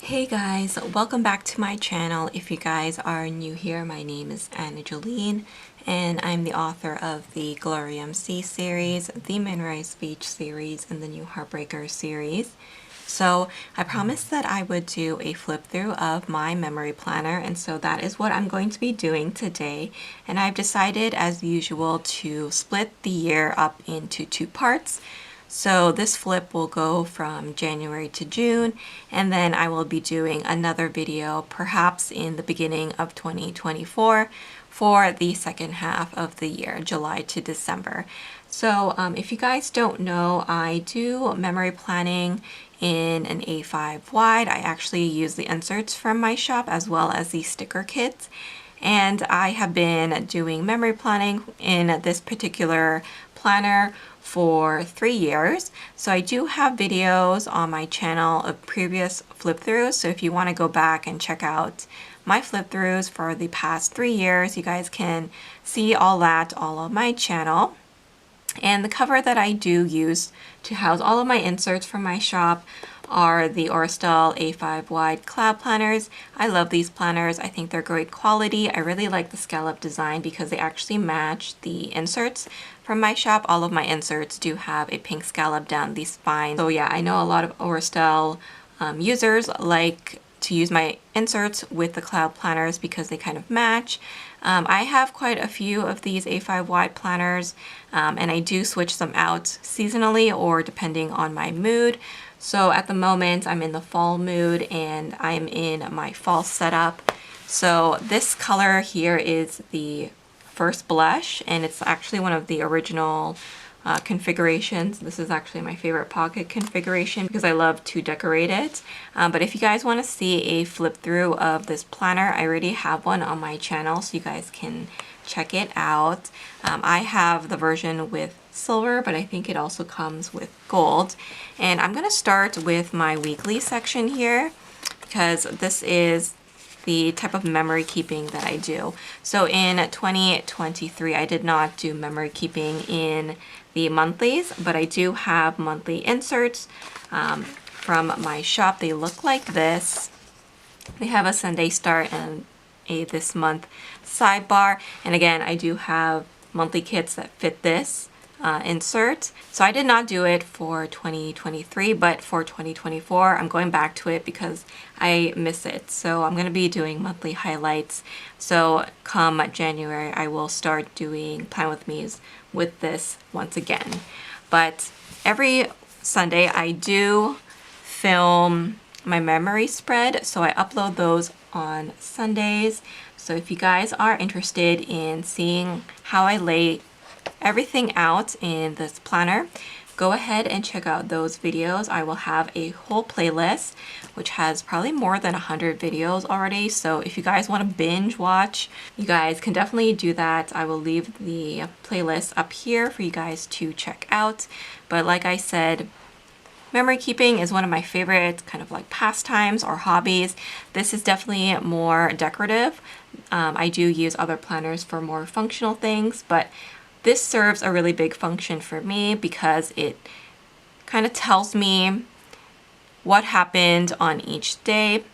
Hey guys, welcome back to my channel. If you guys are new here, my name is Jolene and I'm the author of the Glorium C series, the MOONRISE Beach series, and the new HEARTBREAKER series. So I promised that I would do a flip through of my memory planner, and so that is what I'm going to be doing today. And I've decided, as usual, to split the year up into two parts. So this flip will go from January to June, and then I will be doing another video perhaps in the beginning of 2024 for the second half of the year, July to December. So if you guys don't know, I do memory planning in an A5 wide. I actually use the inserts from my shop as well as the sticker kits. And I have been doing memory planning in this particular planner for 3 years. So I do have videos on my channel of previous flip throughs. So if you want to go back and check out my flip throughs for the past 3 years, you guys can see all that all on my channel. And the cover that I do use to house all of my inserts from my shop are the Estelle A5 wide cloud planners. I love these planners. I think they're great quality. I really like the scallop design because they actually match the inserts from my shop. All of my inserts do have a pink scallop down the spine. So yeah, I know a lot of Estelle users like to use my inserts with the cloud planners because they kind of match. I have quite a few of these A5 wide planners, and I do switch them out seasonally or depending on my mood. So at the moment I'm in the fall mood and I'm in my fall setup. So this color here is the first blush, and it's actually one of the original configurations. This is actually my favorite pocket configuration because I love to decorate it. But if you guys want to see a flip through of this planner, I already have one on my channel, so you guys can check it out. I have the version with silver, but I think it also comes with gold. And I'm going to start with my weekly section here because this is the type of memory keeping that I do. So in 2023, I did not do memory keeping in the monthlies, but I do have monthly inserts from my shop. They look like this. They have a Sunday start and a this month sidebar. And again, I do have monthly kits that fit this insert. So I did not do it for 2023, but for 2024, I'm going back to it because I miss it. So I'm going to be doing monthly highlights. So come January, I will start doing Plan With Me's with this once again. But every Sunday I do film my memory spread, so I upload those on Sundays. So if you guys are interested in seeing how I lay everything out in this planner, go ahead and check out those videos. I will have a whole playlist which has probably more than 100 videos already. So if you guys want to binge watch, you guys can definitely do that. I will leave the playlist up here for you guys to check out. But like I said, memory keeping is one of my favorite kind of like pastimes or hobbies. This is definitely more decorative. I do use other planners for more functional things, but this serves a really big function for me because it kind of tells me what happened on each day.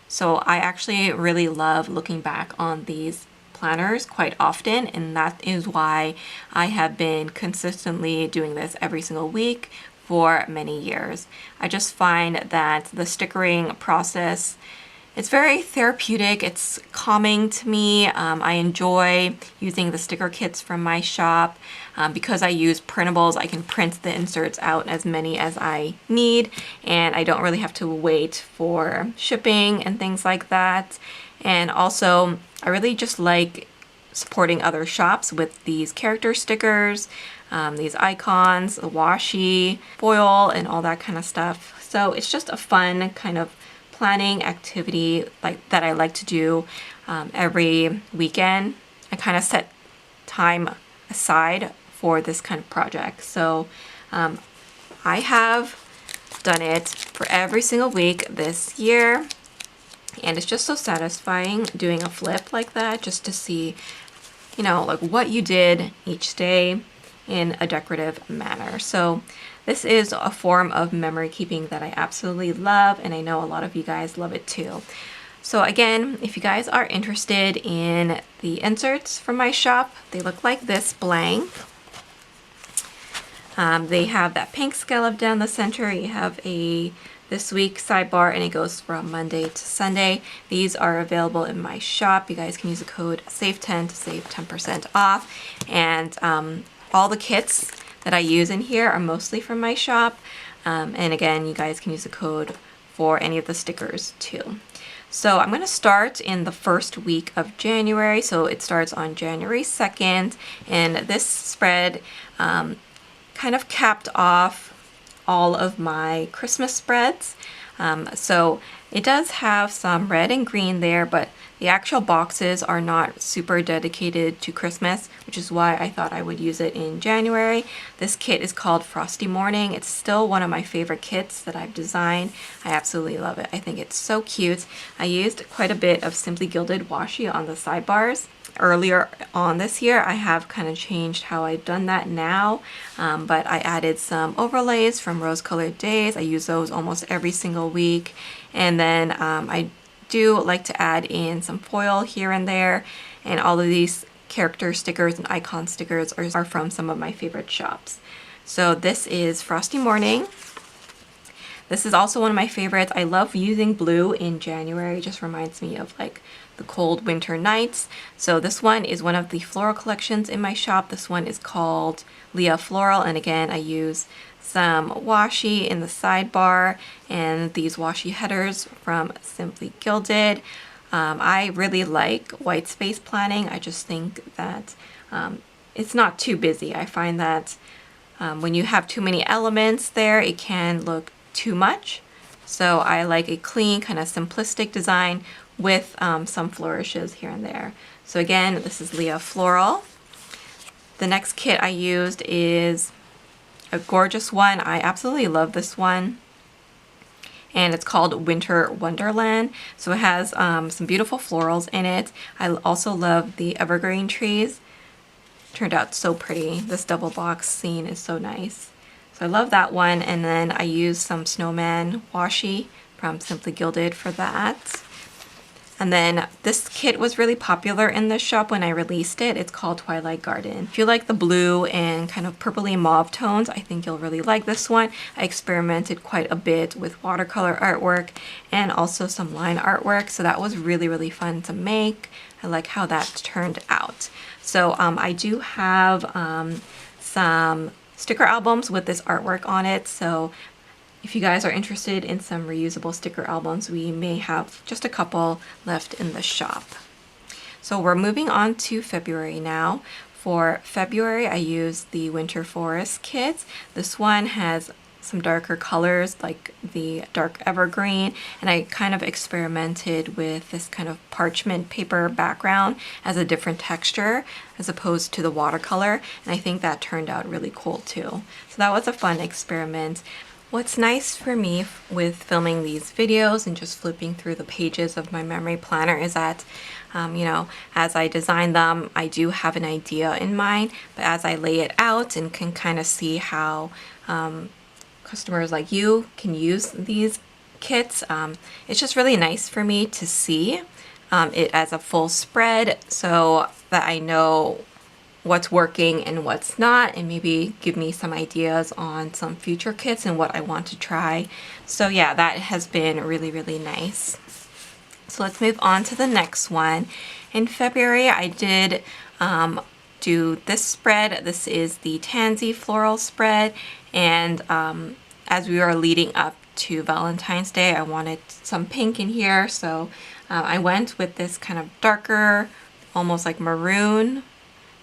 So I actually really love looking back on these planners quite often, and that is why I have been consistently doing this every single week for many years. I just find that the stickering process, it's very therapeutic. It's calming to me. I enjoy using the sticker kits from my shop. Because I use printables, I can print the inserts out as many as I need, and I don't really have to wait for shipping and things like that. And also, I really just like supporting other shops with these character stickers, these icons, the washi, foil, and all that kind of stuff. So it's just a fun kind of planning activity like that I like to do every weekend. I kind of set time aside for this kind of project. So I have done it for every single week this year, and it's just so satisfying doing a flip like that, just to see, you know, like what you did each day in a decorative manner. So this is a form of memory keeping that I absolutely love, and I know a lot of you guys love it too. So again, if you guys are interested in the inserts from my shop, they look like this, blank. They have that pink scallop down the center. You have a this week sidebar, and it goes from Monday to Sunday. These are available in my shop. You guys can use the code SAVE10 to save 10% off. And all the kits that I use in here are mostly from my shop. And again, you guys can use the code for any of the stickers too. So I'm going to start in the first week of January. So it starts on January 2nd, and this spread kind of capped off all of my Christmas spreads. So it does have some red and green there, but the actual boxes are not super dedicated to Christmas, which is why I thought I would use it in January. This kit is called Frosty Morning. It's still one of my favorite kits that I've designed. I absolutely love it. I think it's so cute. I used quite a bit of Simply Gilded washi on the sidebars. Earlier on this year, I have kind of changed how I've done that now, but I added some overlays from Rose Colored Days. I use those almost every single week, and then I do like to add in some foil here and there, and all of these character stickers and icon stickers are from some of my favorite shops. So this is Frosty Morning. This is also one of my favorites. I love using blue in January. It just reminds me of like the cold winter nights. So this one is one of the floral collections in my shop. This one is called Leah Floral, and again I use some washi in the sidebar and these washi headers from Simply Gilded. I really like white space planning. I just think that it's not too busy. I find that when you have too many elements there, it can look too much. So I like a clean, kind of simplistic design with some flourishes here and there. So again, this is Leah Floral. The next kit I used is a gorgeous one. I absolutely love this one, and it's called Winter Wonderland. So it has some beautiful florals in it. I also love the evergreen trees. Turned out so pretty. This double box scene is so nice. So I love that one, and then I used some snowman washi from Simply Gilded for that. And then this kit was really popular in the shop when I released it. It's called Twilight Garden. If you like the blue and kind of purpley mauve tones, I think you'll really like this one. I experimented quite a bit with watercolor artwork and also some line artwork, so that was really, really fun to make. I like how that turned out. So I do have some sticker albums with this artwork on it, so if you guys are interested in some reusable sticker albums, we may have just a couple left in the shop. So we're moving on to February now. For February, I used the Winter Forest kit. This one has some darker colors like the dark evergreen, and I kind of experimented with this kind of parchment paper background as a different texture as opposed to the watercolor, and I think that turned out really cool too. So that was a fun experiment. What's nice for me with filming these videos and just flipping through the pages of my memory planner is that, you know, as I design them, I do have an idea in mind, but as I lay it out and can kind of see how customers like you can use these kits, it's just really nice for me to see it as a full spread so that I know what's working and what's not, and maybe give me some ideas on some future kits and what I want to try. So yeah, that has been really, really nice. So let's move on to the next one. In February, I did do this spread. This is the Tansy floral spread, and as we are leading up to Valentine's Day, I wanted some pink in here, so I went with this kind of darker, almost like maroon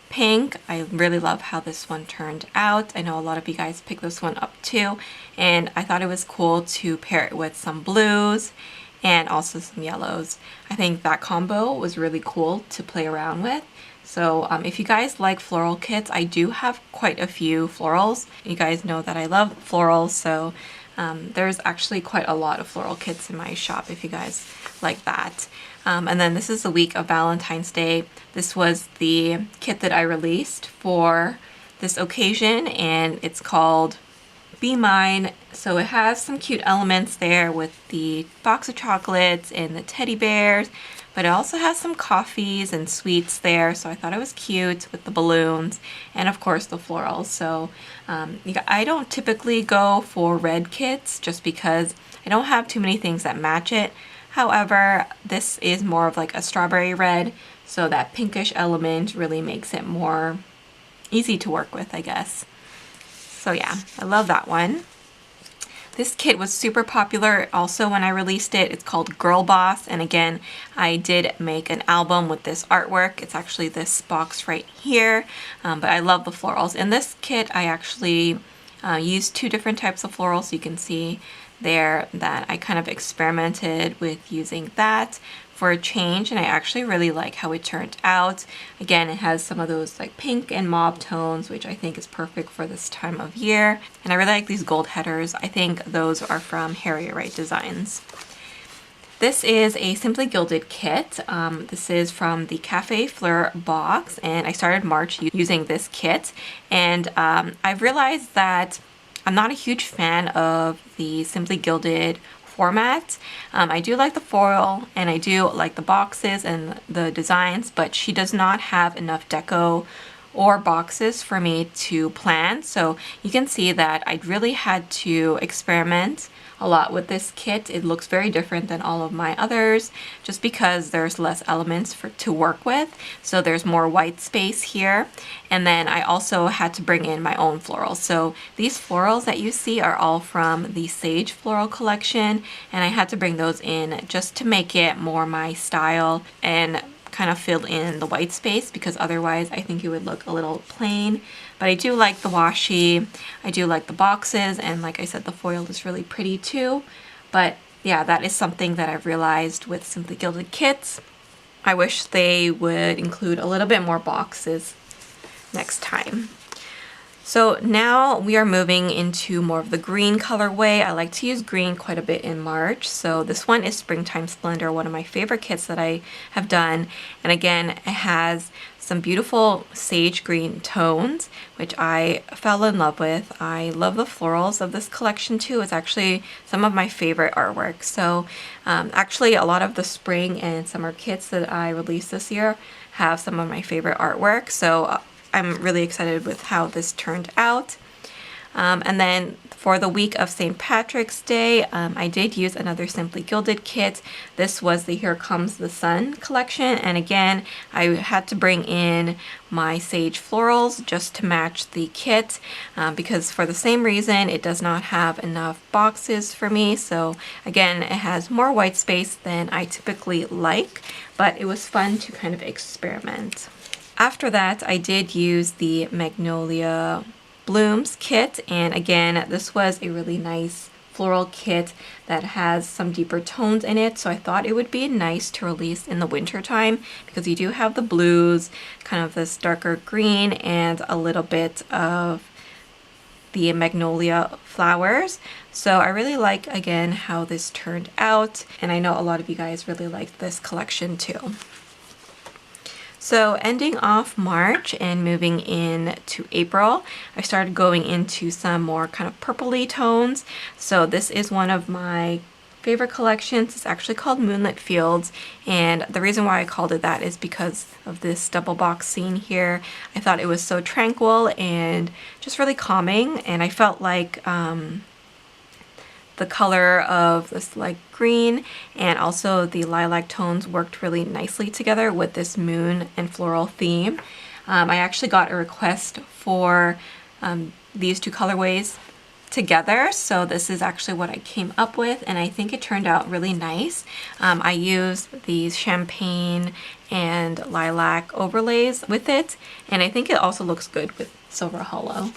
pink. I really love how this one turned out. I know a lot of you guys picked this one up too, and I thought it was cool to pair it with some blues and also some yellows. I think that combo was really cool to play around with. So if you guys like floral kits, I do have quite a few florals. You guys know that I love florals, so there's actually quite a lot of floral kits in my shop if you guys like that. And then this is the week of Valentine's Day. This was the kit that I released for this occasion, and it's called Be Mine. So it has some cute elements there with the box of chocolates and the teddy bears, but it also has some coffees and sweets there, so I thought it was cute with the balloons and of course the florals. So I don't typically go for red kits just because I don't have too many things that match it. However, this is more of like a strawberry red, so that pinkish element really makes it more easy to work with, I guess. So yeah, I love that one. This kit was super popular also when I released it. It's called Girl Boss, and again, I did make an album with this artwork. It's actually this box right here, but I love the florals. In this kit, I actually used 2 different types of florals, so you can see there that I kind of experimented with using that for a change, and I actually really like how it turned out. Again, it has some of those like pink and mauve tones, which I think is perfect for this time of year. And I really like these gold headers. I think those are from HEARTBREAKER Designs. This is a Simply Gilded kit. This is from the Cafe Fleur box, and I started March using this kit. And I've realized that I'm not a huge fan of the Simply Gilded format. I do like the foil and I do like the boxes and the designs, but she does not have enough deco or boxes for me to plan. So you can see that I really had to experiment a lot with this kit. It looks very different than all of my others just because there's less elements to work with. So there's more white space here. And then I also had to bring in my own florals. So these florals that you see are all from the Sage Floral collection, and I had to bring those in just to make it more my style and kind of fill in the white space, because otherwise I think it would look a little plain. But I do like the washi, I do like the boxes, and like I said, the foil is really pretty too. But yeah, that is something that I've realized with Simply Gilded kits. I wish they would include a little bit more boxes next time. So now we are moving into more of the green colorway. I like to use green quite a bit in March. So this one is Springtime Splendor, one of my favorite kits that I have done. And again, it has some beautiful sage green tones, which I fell in love with. I love the florals of this collection too. It's actually some of my favorite artwork. So actually a lot of the spring and summer kits that I released this year have some of my favorite artwork. So I'm really excited with how this turned out. And then for the week of St. Patrick's Day, I did use another Simply Gilded kit. This was the Here Comes the Sun collection. And again, I had to bring in my sage florals just to match the kit because for the same reason, it does not have enough boxes for me. So again, it has more white space than I typically like, but it was fun to kind of experiment. After that, I did use the Magnolia Blooms kit, and again, this was a really nice floral kit that has some deeper tones in it, so I thought it would be nice to release in the winter time because you do have the blues, kind of this darker green, and a little bit of the magnolia flowers. So I really like, again, how this turned out, and I know a lot of you guys really liked this collection too. So ending off March and moving into April, I started going into some more kind of purpley tones. So this is one of my favorite collections. It's actually called Moonlit Fields, and the reason why I called it that is because of this double box scene here. I thought it was so tranquil and just really calming, and I felt like the color of this like green and also the lilac tones worked really nicely together with this moon and floral theme. I actually got a request for these two colorways together, so this is actually what I came up with, and I think it turned out really nice. I used these champagne and lilac overlays with it, and I think it also looks good with silver hollow.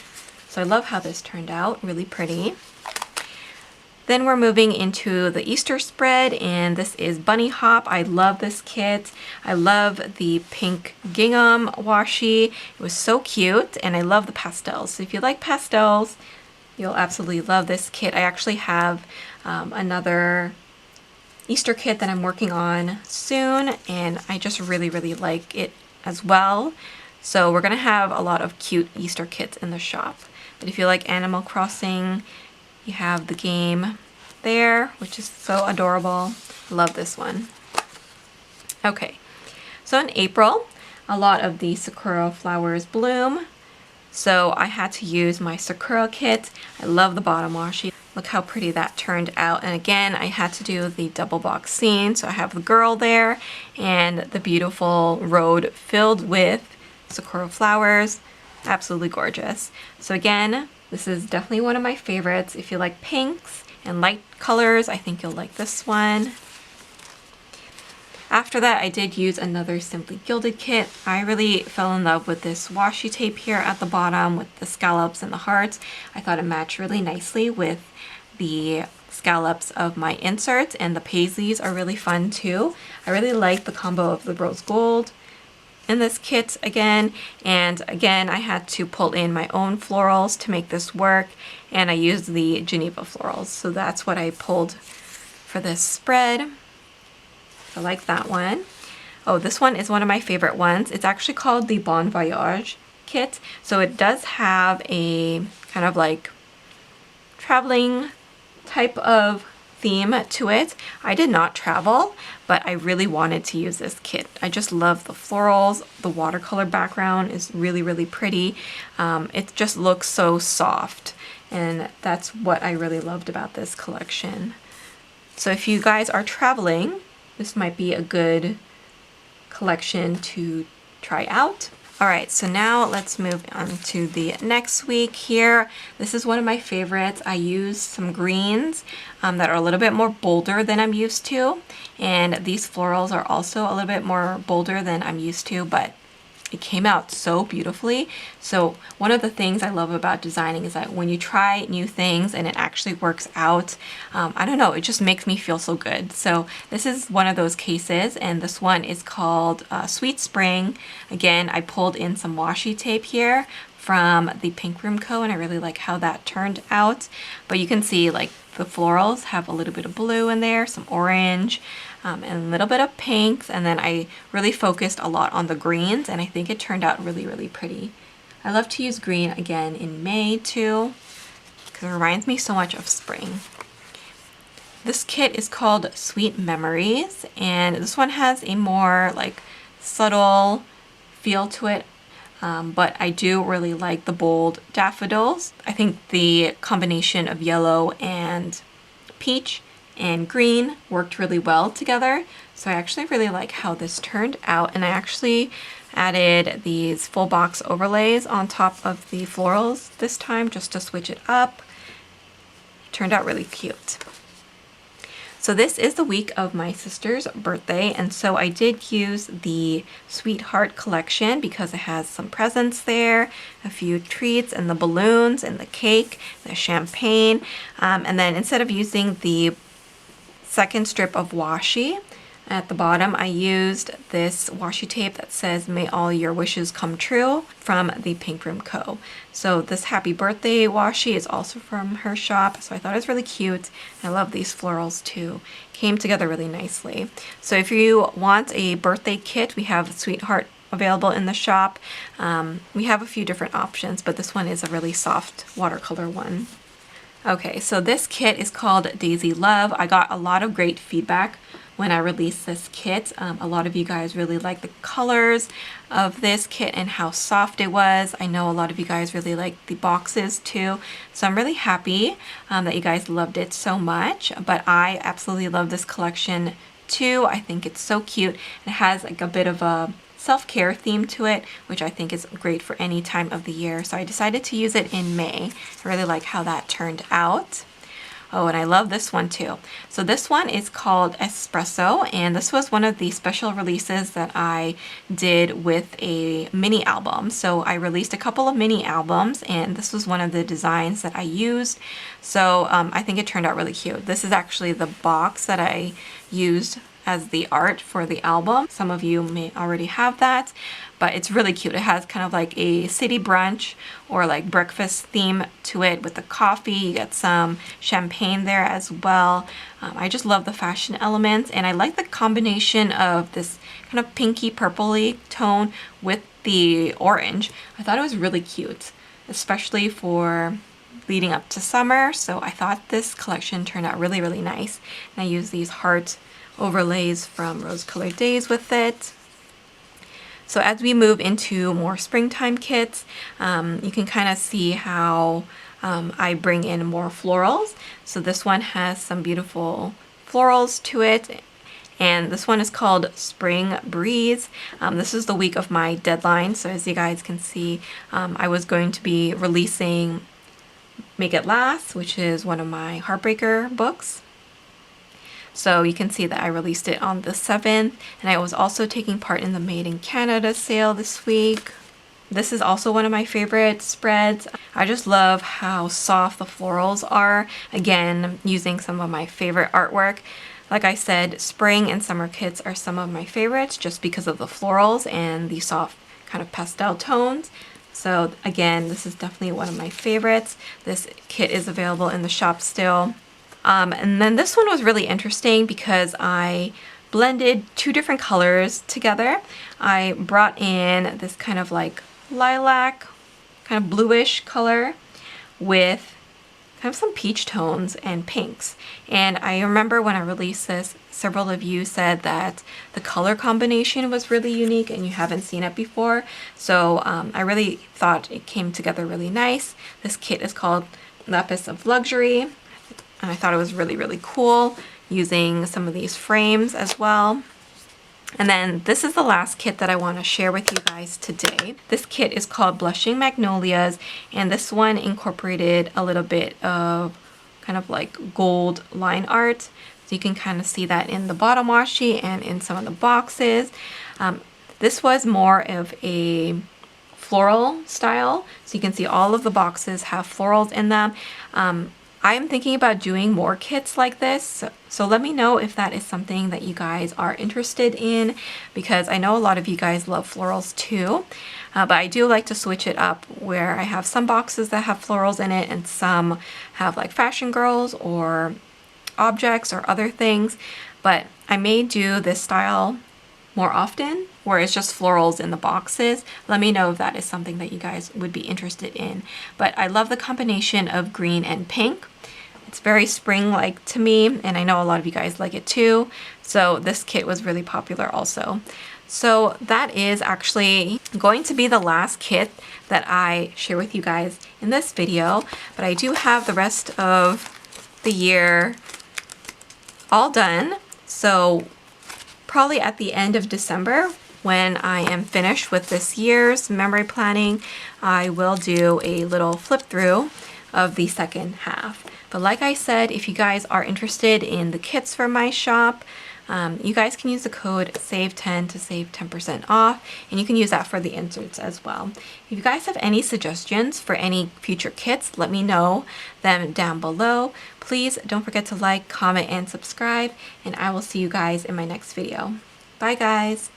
So I love how this turned out, really pretty. Then we're moving into the Easter spread, and this is Bunny Hop. I love this kit. I love the pink gingham washi. It was so cute, and I love the pastels. So if you like pastels, you'll absolutely love this kit. I actually have another Easter kit that I'm working on soon, and I just really, really like it as well. So we're gonna have a lot of cute Easter kits in the shop. But if you like Animal Crossing, you have the game there, which is so adorable. Love this one. Okay, so in April, a lot of the sakura flowers bloom. So I had to use my sakura kit. I love the bottom washi. Look how pretty that turned out. And again, I had to do the double box scene. So I have the girl there and the beautiful road filled with sakura flowers. Absolutely gorgeous. So again, this is definitely one of my favorites. If you like pinks and light colors, I think you'll like this one. After that, I did use another Simply Gilded kit. I really fell in love with this washi tape here at the bottom with the scallops and the hearts. I thought it matched really nicely with the scallops of my inserts, and the paisleys are really fun too. I really like the combo of the rose gold in this kit again, and again I had to pull in my own florals to make this work, and I used the Geneva florals, so that's what I pulled for this spread. I like that one. Oh, this one is one of my favorite ones. It's actually called the Bon Voyage kit. So it does have a kind of like traveling type of theme to it. I did not travel, but I really wanted to use this kit. I just love the florals. The watercolor background is really, really pretty. It just looks so soft, and that's what I really loved about this collection. So if you guys are traveling, this might be a good collection to try out. All right, so now let's move on to the next week here. This is one of my favorites. I used some greens that are a little bit more bolder than I'm used to. And these florals are also a little bit more bolder than I'm used to, but it came out so beautifully. So one of the things I love about designing is that when you try new things and it actually works out, I don't know, it just makes me feel so good. So this is one of those cases, and this one is called Sweet Spring. Again, I pulled in some washi tape here from the Pink Room Co, and I really like how that turned out. But you can see like the florals have a little bit of blue in there, some orange, and a little bit of pinks, and then I really focused a lot on the greens, and I think it turned out really, really pretty. I love to use green again in May too, because it reminds me so much of spring. This kit is called Sweet Memories, and this one has a more like subtle feel to it, but I do really like the bold daffodils. I think the combination of yellow and peach and green worked really well together. So I actually really like how this turned out, and I actually added these full box overlays on top of the florals this time just to switch it up. It turned out really cute. So this is the week of my sister's birthday, and so I did use the Sweetheart collection because it has some presents there, a few treats, and the balloons, and the cake, the champagne, and then instead of using the second strip of washi at the bottom, I used this washi tape that says "May all your wishes come true" from the Pink Room Co. So this happy birthday washi is also from her shop, so I thought it was really cute. I love these florals too. Came together really nicely. So if you want a birthday kit, we have Sweetheart available in the shop. We have a few different options, but this one is a really soft watercolor one. Okay, so this kit is called Daisy Love. I got a lot of great feedback when I released this kit. A lot of you guys really like the colors of this kit and how soft it was. I know a lot of you guys really like the boxes too. So I'm really happy that you guys loved it so much. But I absolutely love this collection too. I think it's so cute. It has like a bit of a self-care theme to it, which I think is great for any time of the year. So I decided to use it in May. I really like how that turned out. Oh, and I love this one too. So this one is called Espresso, and this was one of the special releases that I did with a mini album. So I released a couple of mini albums, and this was one of the designs that I used. So I think it turned out really cute. This is actually the box that I used as the art for the album. Some of you may already have that, but it's really cute. It has kind of like a city brunch or like breakfast theme to it with the coffee. You get some champagne there as well. I just love the fashion elements, and I like the combination of this kind of pinky purpley tone with the orange. I thought it was really cute, especially for leading up to summer. So I thought this collection turned out really, really nice. And I used these heart overlays from Rose Colored Days with it. So as we move into more springtime kits, you can kind of see how I bring in more florals. So this one has some beautiful florals to it. And this one is called Spring Breeze. This is the week of my deadline. So as you guys can see, I was going to be releasing Make It Last, which is one of my Heartbreaker books. So you can see that I released it on the 7th. And I was also taking part in the Made in Canada sale this week. This is also one of my favorite spreads. I just love how soft the florals are. Again, using some of my favorite artwork. Like I said, spring and summer kits are some of my favorites just because of the florals and the soft kind of pastel tones. So again, this is definitely one of my favorites. This kit is available in the shop still. And then this one was really interesting because I blended 2 different colors together. I brought in this kind of like lilac, kind of bluish color with kind of some peach tones and pinks. And I remember when I released this, several of you said that the color combination was really unique and you haven't seen it before. So I really thought it came together really nice. This kit is called Lapis of Luxury. And I thought it was really, really cool using some of these frames as well. And then this is the last kit that I want to share with you guys today. This kit is called Blushing Magnolias, and this one incorporated a little bit of kind of like gold line art. So you can kind of see that in the bottom washi and in some of the boxes. This was more of a floral style. So you can see all of the boxes have florals in them. I'm thinking about doing more kits like this, so let me know if that is something that you guys are interested in, because I know a lot of you guys love florals too, but I do like to switch it up where I have some boxes that have florals in it and some have like fashion girls or objects or other things, but I may do this style more often where it's just florals in the boxes. Let me know if that is something that you guys would be interested in. But I love the combination of green and pink. It's very spring-like to me, and I know a lot of you guys like it too. So this kit was really popular also. So that is actually going to be the last kit that I share with you guys in this video, but I do have the rest of the year all done. So probably at the end of December, when I am finished with this year's memory planning, I will do a little flip through of the second half. But like I said, if you guys are interested in the kits for my shop, you guys can use the code SAVE10 to save 10% off, and you can use that for the inserts as well. If you guys have any suggestions for any future kits, let me know them down below. Please don't forget to like, comment, and subscribe, and I will see you guys in my next video. Bye guys!